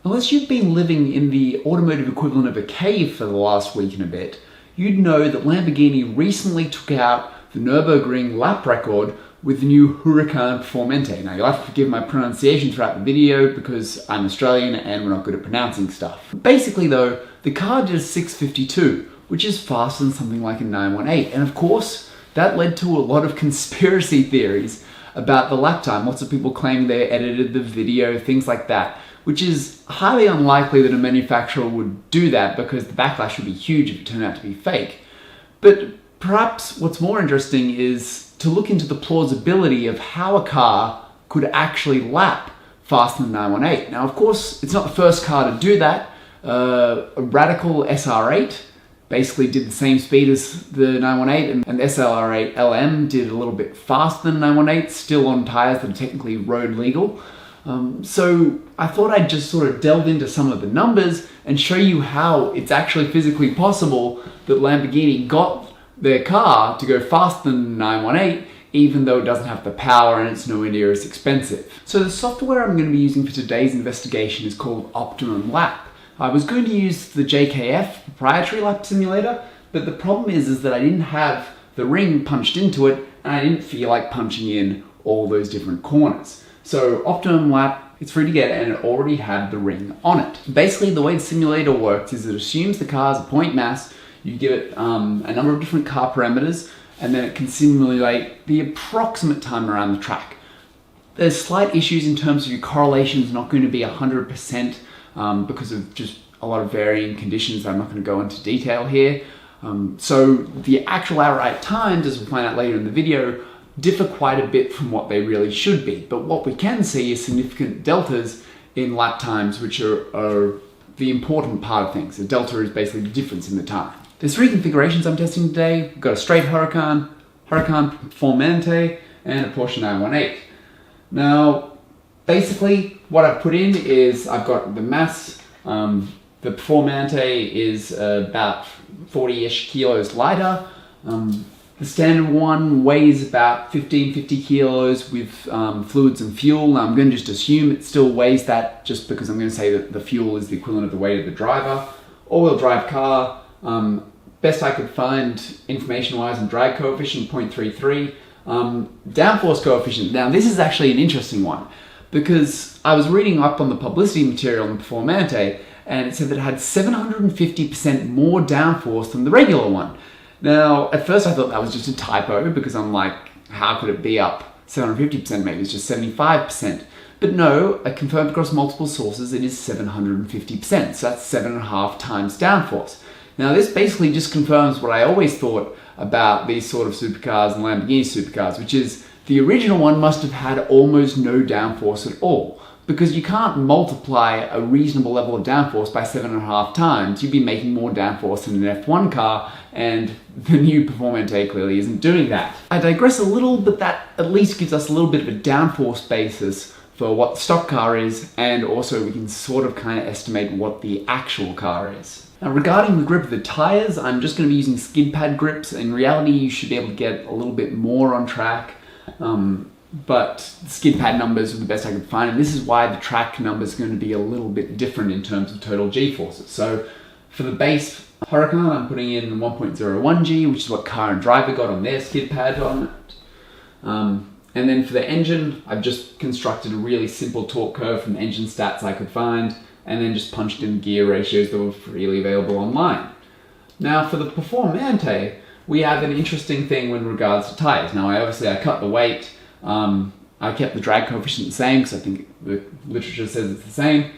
Unless you've been living in the automotive equivalent of a cave for the last week and a bit, you'd know that Lamborghini recently took out the Nurburgring lap record with the new Huracan Performante. Now, you'll have to forgive my pronunciation throughout the video because I'm Australian and we're not good at pronouncing stuff. Basically though, the car did a 6:52, which is faster than something like a 918. And of course, that led to a lot of conspiracy theories about the lap time. Lots of people claiming they edited the video, things like that, which is highly unlikely that a manufacturer would do that because the backlash would be huge if it turned out to be fake. But perhaps what's more interesting is to look into the plausibility of how a car could actually lap faster than 918. Now, of course, it's not the first car to do that. A radical SR8 basically did the same speed as the 918, and the SLR8 LM did a little bit faster than 918, still on tires that are technically road legal. So I thought I'd just sort of delve into some of the numbers and show you how it's actually physically possible that Lamborghini got their car to go faster than the 918, even though it doesn't have the power and it's nowhere near as expensive. So the software I'm going to be using for today's investigation is called Optimum Lap. I was going to use the JKF proprietary lap simulator, but the problem is that I didn't have the ring punched into it and I didn't feel like punching in all those different corners. So Optimum Lap, it's free to get and it already had the ring on it. Basically, the way the simulator works is it assumes the car's a point mass. You give it a number of different car parameters, and then it can simulate the approximate time around the track. There's slight issues in terms of your correlation is not going to be 100% because of just a lot of varying conditions that I'm not going to go into detail here. So the actual outright times, as we'll find out later in the video, differ quite a bit from what they really should be. But what we can see is significant deltas in lap times, which are the important part of things. The delta is basically the difference in the time. There's three configurations I'm testing today. We've got a straight Huracan, Huracan Performante, and a Porsche 918. Now, basically, what I've put in is I've got the mass. The Performante is about 40-ish kilos lighter. The standard one weighs about 50 kilos with fluids and fuel. Now, I'm going to just assume it still weighs that just because I'm going to say that the fuel is the equivalent of the weight of the driver. All-wheel drive car. Best I could find information-wise on drag coefficient, 0.33. Downforce coefficient. Now, this is actually an interesting one because I was reading up on the publicity material on the Performante and it said that it had 750% more downforce than the regular one. Now, at first I thought that was just a typo because I'm like, how could it be up 750%? Maybe it's just 75%. But no, I confirmed across multiple sources it is 750%. So that's 7.5 times downforce. Now, this basically just confirms what I always thought about these sort of supercars and Lamborghini supercars, which is the original one must have had almost no downforce at all, because you can't multiply a reasonable level of downforce by 7.5 times. You'd be making more downforce than an F1 car, and the new Performante clearly isn't doing that. I digress a little, but that at least gives us a little bit of a downforce basis for what the stock car is, and also we can sort of kind of estimate what the actual car is. Now, regarding the grip of the tires, I'm just going to be using skid pad grips. In reality, you should be able to get a little bit more on track, but the skid pad numbers are the best I could find, and this is why the track numbers are going to be a little bit different in terms of total G-forces. So for the base Huracan, I'm putting in 1.01 G, which is what Car and Driver got on their skid pad on it. And then for the engine, I've just constructed a really simple torque curve from engine stats I could find, and then just punched in gear ratios that were freely available online. Now for the Performante, we have an interesting thing with regards to tires. Now I cut the weight, I kept the drag coefficient the same because I think the literature says it's the same,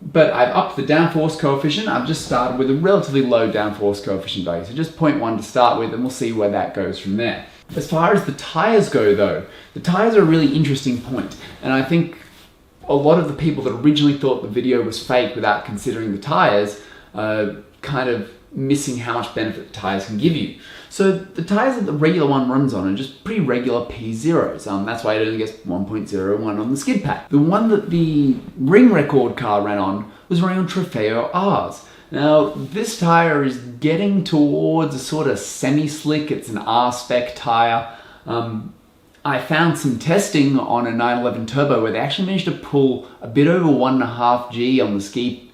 but I've upped the downforce coefficient. I've just started with a relatively low downforce coefficient value, so just 0.1 to start with, and we'll see where that goes from there. As far as the tires go though, the tires are a really interesting point, and I think a lot of the people that originally thought the video was fake without considering the tires kind of missing how much benefit the tires can give you. So the tires that the regular one runs on are just pretty regular P0s. That's why it only gets 1.01 on the skid pad. The one that the ring record car ran on was running on Trofeo Rs. Now this tire is getting towards a sort of semi-slick. It's an R-spec tire. I found some testing on a 911 Turbo where they actually managed to pull a bit over 1.5 G on the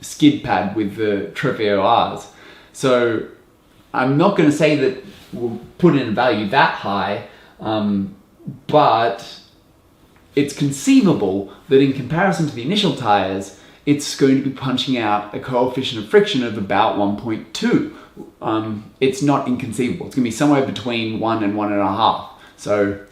skid pad with the Trofeo Rs. So I'm not going to say that we'll put in a value that high, but it's conceivable that in comparison to the initial tires, it's going to be punching out a coefficient of friction of about 1.2. It's not inconceivable. It's going to be somewhere between 1 and 1.5. So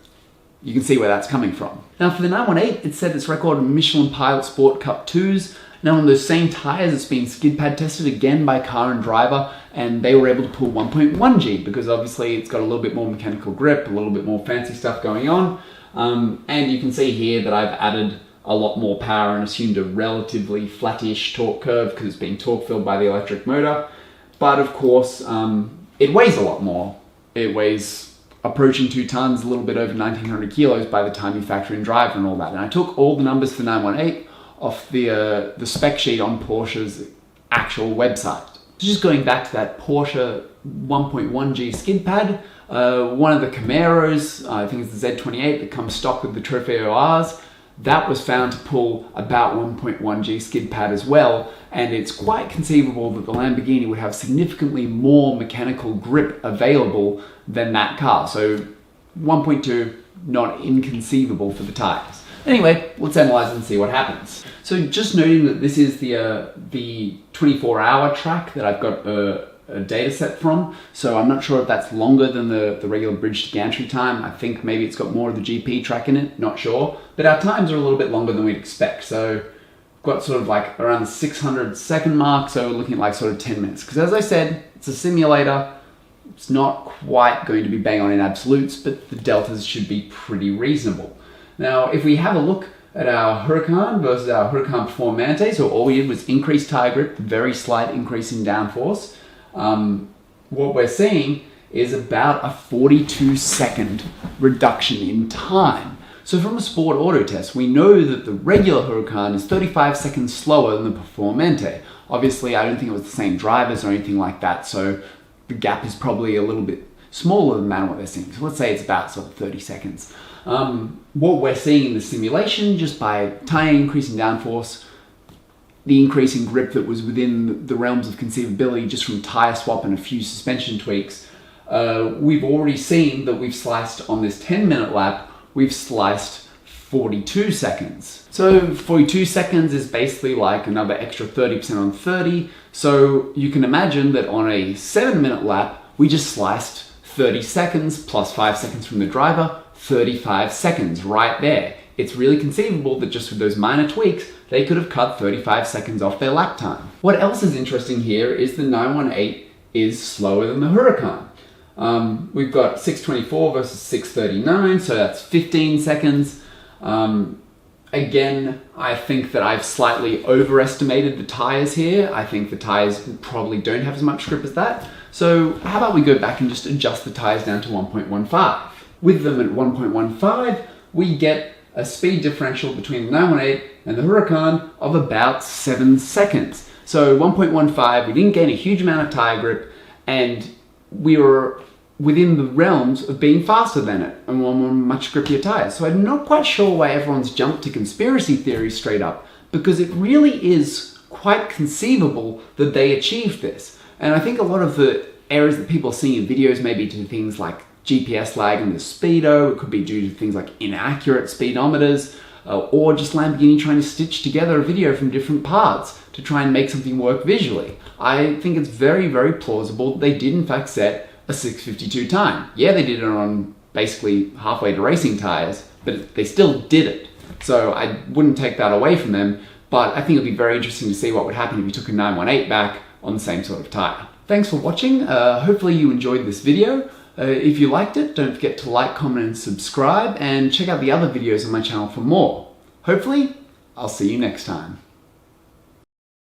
you can see where that's coming from. Now for the 918, it set its record in Michelin Pilot Sport Cup 2s. Now on those same tires, it's been skid pad tested again by Car and Driver, and they were able to pull 1.1 G because obviously it's got a little bit more mechanical grip, a little bit more fancy stuff going on. And you can see here that I've added a lot more power and assumed a relatively flattish torque curve because it's being torque filled by the electric motor. But of course, it weighs a lot more. It weighs approaching 2 tons, a little bit over 1900 kilos by the time you factor in driver and all that. And I took all the numbers for 918 off the spec sheet on Porsche's actual website. So just going back to that Porsche 1.1 G skid pad, one of the Camaros, I think it's the Z28 that comes stock with the Trofeo Rs, that was found to pull about 1.1 G skid pad as well, and it's quite conceivable that the Lamborghini would have significantly more mechanical grip available than that car. So 1.2, not inconceivable for the tires. Anyway, let's analyze and see what happens. So just noting that this is the 24-hour track that I've got a data set from, so I'm not sure if that's longer than the regular bridge to gantry time. I think maybe it's got more of the GP track in it, not sure. But our times are a little bit longer than we'd expect, so we've got sort of like around the 600 second mark, so we're looking at like sort of 10 minutes. Because as I said, it's a simulator, it's not quite going to be bang on in absolutes, but the deltas should be pretty reasonable. Now, if we have a look at our Huracan versus our Huracan Performante, so all we did was increase tire grip, very slight increase in downforce. What we're seeing is about a 42-second reduction in time. So from a sport auto test, we know that the regular Huracan is 35 seconds slower than the Performante. Obviously, I don't think it was the same drivers or anything like that, so the gap is probably a little bit smaller than what they're seeing. So let's say it's about sort of 30 seconds. What we're seeing in the simulation, just by tire increase in downforce, the increase in grip that was within the realms of conceivability just from tire swap and a few suspension tweaks, we've already seen that we've sliced on this 10-minute lap, we've sliced 42 seconds. So 42 seconds is basically like another extra 30% on 30. So you can imagine that on a 7-minute lap, we just sliced 30 seconds plus 5 seconds from the driver, 35 seconds right there. It's really conceivable that just with those minor tweaks, they could have cut 35 seconds off their lap time. What else is interesting here is the 918 is slower than the Huracan. We've got 624 versus 639, so that's 15 seconds. Again, I think that I've slightly overestimated the tires here. I think the tires probably don't have as much grip as that. So how about we go back and just adjust the tires down to 1.15. With them at 1.15, we get a speed differential between the 918 and the Huracan of about 7 seconds. So 1.15, we didn't gain a huge amount of tire grip, and we were within the realms of being faster than it and on much grippier tires. So I'm not quite sure why everyone's jumped to conspiracy theories straight up, because it really is quite conceivable that they achieved this. And I think a lot of the errors that people are seeing in videos may be due to things like GPS lag in the speedo. It could be due to things like inaccurate speedometers, or just Lamborghini trying to stitch together a video from different parts to try and make something work visually. I think it's very, very plausible that they did in fact set a 6:52 time. Yeah, they did it on basically halfway to racing tires, but they still did it. So I wouldn't take that away from them, but I think it'd be very interesting to see what would happen if you took a 918 back on the same sort of tire. Thanks for watching. Hopefully you enjoyed this video. If you liked it, don't forget to like, comment, and subscribe, and check out the other videos on my channel for more. Hopefully, I'll see you next time.